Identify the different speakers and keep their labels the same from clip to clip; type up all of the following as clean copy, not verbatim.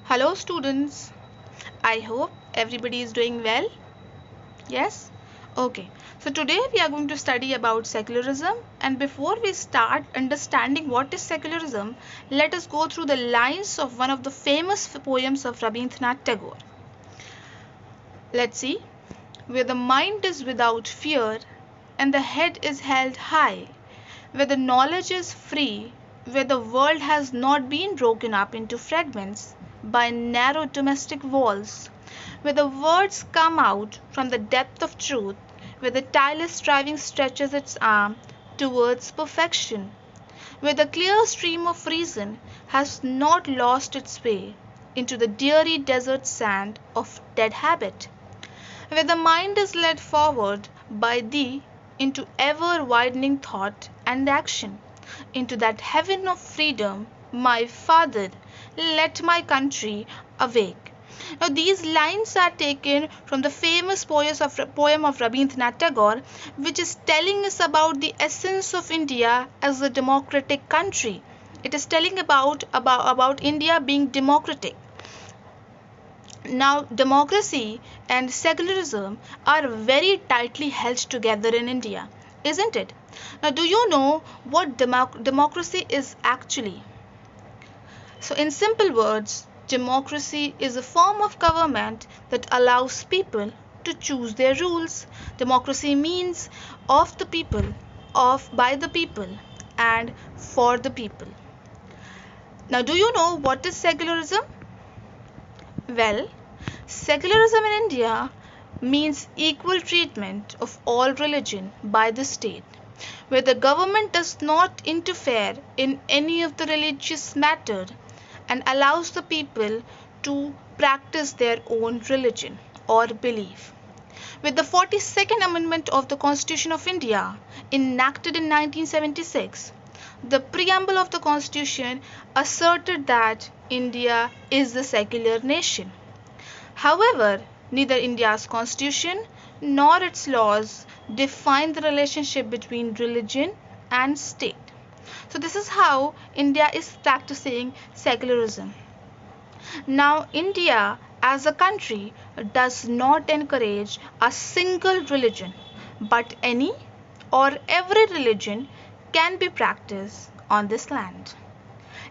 Speaker 1: Hello students, I hope everybody is doing well. Yes? Okay, so today we are going to study about secularism, and before we start understanding what is secularism, let us go through the lines of one of the famous poems of Rabindranath Tagore. Let's see. Where the mind is without fear and the head is held high, where the knowledge is free, where the world has not been broken up into fragments by narrow domestic walls, where the words come out from the depth of truth, where the tireless striving stretches its arm towards perfection, where the clear stream of reason has not lost its way into the dreary desert sand of dead habit, where the mind is led forward by thee into ever widening thought and action, into that heaven of freedom, my Father, let my country awake. Now, these lines are taken from the famous poem of Rabindranath Tagore, which is telling us about the essence of India as a democratic country. It is telling about India being democratic. Now, democracy and secularism are very tightly held together in India, isn't it? Now, do you know what democracy is actually? So, in simple words, democracy is a form of government that allows people to choose their rules. Democracy means of the people, of by the people, and for the people. Now, do you know what is secularism? Well, secularism in India means equal treatment of all religion by the state, where the government does not interfere in any of the religious matter and allows the people to practice their own religion or belief. With the 42nd Amendment of the Constitution of India, enacted in 1976, the preamble of the Constitution asserted that India is a secular nation. However, neither India's constitution nor its laws define the relationship between religion and state. So, this is how India is practicing secularism. Now, India as a country does not encourage a single religion, but any or every religion can be practiced on this land.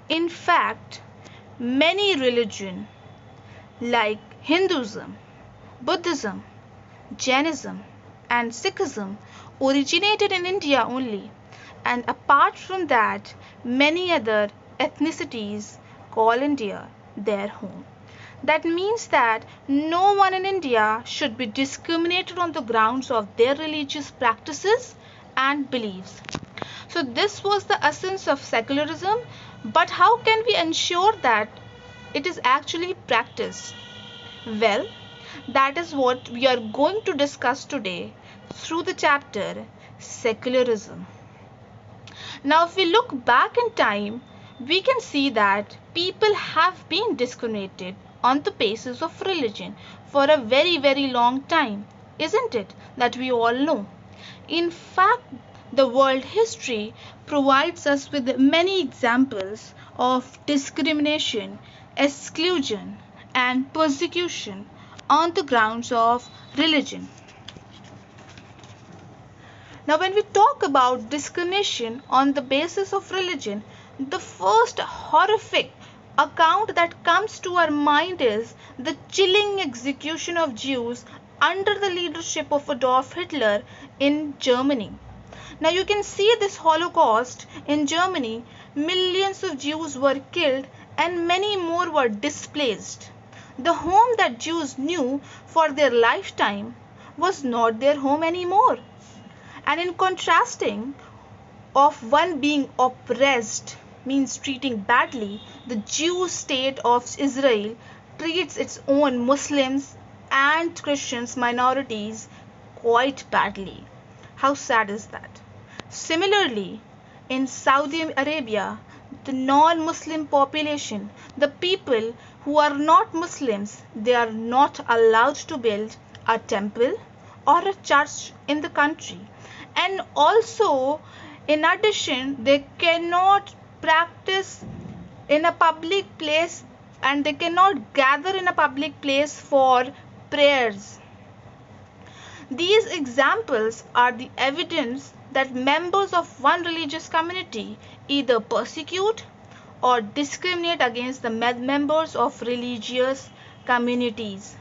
Speaker 1: In fact, many religions like Hinduism, Buddhism, Jainism, and Sikhism originated in India only, and apart from that, many other ethnicities call India their home. That means that no one in India should be discriminated on the grounds of their religious practices and beliefs. So, this was the essence of secularism, but how can we ensure that it is actually practiced? Well, that is what we are going to discuss today through the chapter Secularism. Now, if we look back in time, we can see that people have been discriminated on the basis of religion for a very long time, isn't it? That we all know. In fact, the world history provides us with many examples of discrimination, exclusion, and persecution on the grounds of religion. Now, when we talk about discrimination on the basis of religion, the first horrific account that comes to our mind is the chilling execution of Jews under the leadership of Adolf Hitler in Germany. Now, you can see this Holocaust in Germany. Millions of Jews were killed and many more were displaced. The home that Jews knew for their lifetime was not their home anymore. And in contrasting of one being oppressed means treating badly, the Jewish state of Israel treats its own Muslims and Christians minorities quite badly. How sad is that? Similarly, in Saudi Arabia, the non-Muslim population, the people who are not Muslims, they are not allowed to build a temple or a church in the country. And also, in addition, they cannot practice in a public place and they cannot gather in a public place for prayers. These examples are the evidence that members of one religious community either persecute or discriminate against the members of religious communities.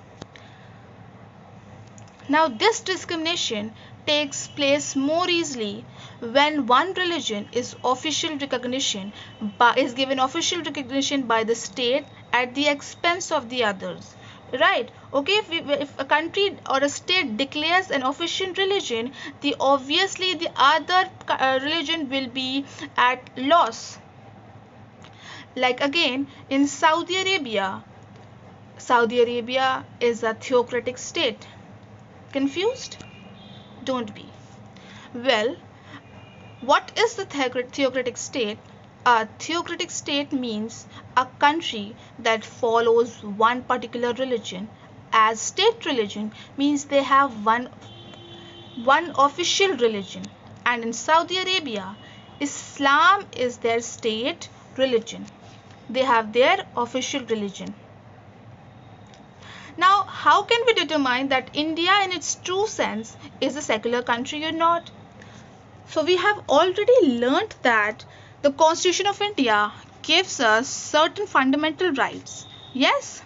Speaker 1: Now, this discrimination takes place more easily when one religion is given official recognition by the state at the expense of the others. Right? Okay, if a country or a state declares an official religion, obviously the other religion will be at loss. Like again, in Saudi Arabia is a theocratic state. Confused? Don't be. Well, what is the theocratic state? A theocratic state means a country that follows one particular religion, as state religion means they have one official religion. And in Saudi Arabia, Islam is their state religion. They have their official religion. Now, how can we determine that India in its true sense is a secular country or not? So we have already learnt that the Constitution of India gives us certain fundamental rights. Yes?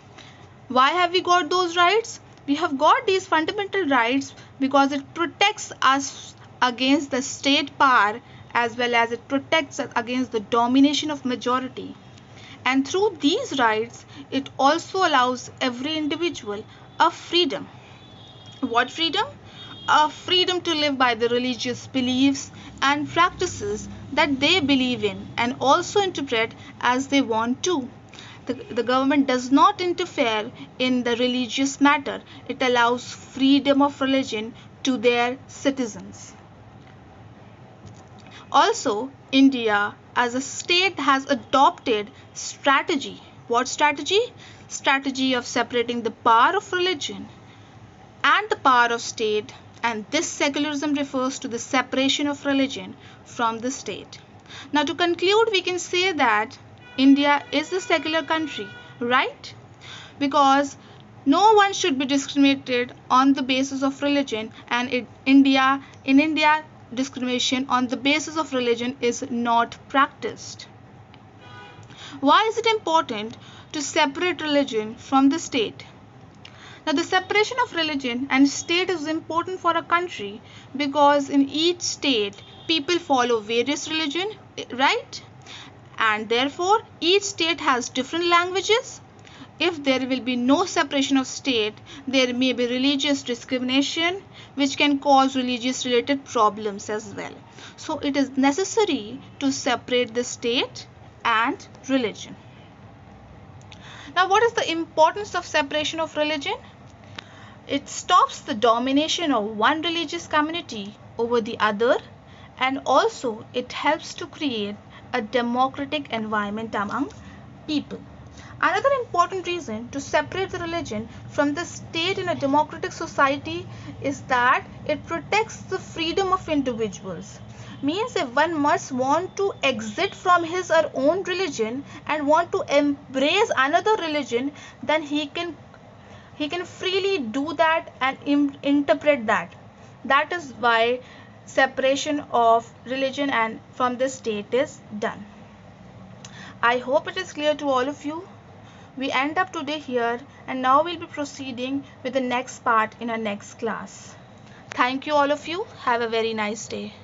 Speaker 1: Why have we got those rights? We have got these fundamental rights because it protects us against the state power, as well as it protects us against the domination of majority. And through these rights, it also allows every individual a freedom. What freedom? A freedom to live by the religious beliefs and practices that they believe in and also interpret as they want to. The government does not interfere in the religious matter. It allows freedom of religion to their citizens. Also, India as a state has adopted strategy. What strategy? Strategy of separating the power of religion and the power of state, and this secularism refers to the separation of religion from the state. Now, to conclude, we can say that India is a secular country, right? Because no one should be discriminated on the basis of religion, and in India, discrimination on the basis of religion is not practiced. Why is it important to separate religion from the state? Now, the separation of religion and state is important for a country because in each state people follow various religion, right? And therefore each state has different languages. If there will be no separation of state, there may be religious discrimination which can cause religious related problems as well. So it is necessary to separate the state and religion. Now, what is the importance of separation of religion? It stops the domination of one religious community over the other, and also it helps to create a democratic environment among people. Another important reason to separate the religion from the state in a democratic society is that it protects the freedom of individuals. Means if one must want to exit from his or own religion and want to embrace another religion, then he can freely do that and interpret that. That is why separation of religion and from the state is done. I hope it is clear to all of you. We end up today here, and now we'll be proceeding with the next part in our next class. Thank you all of you. Have a very nice day.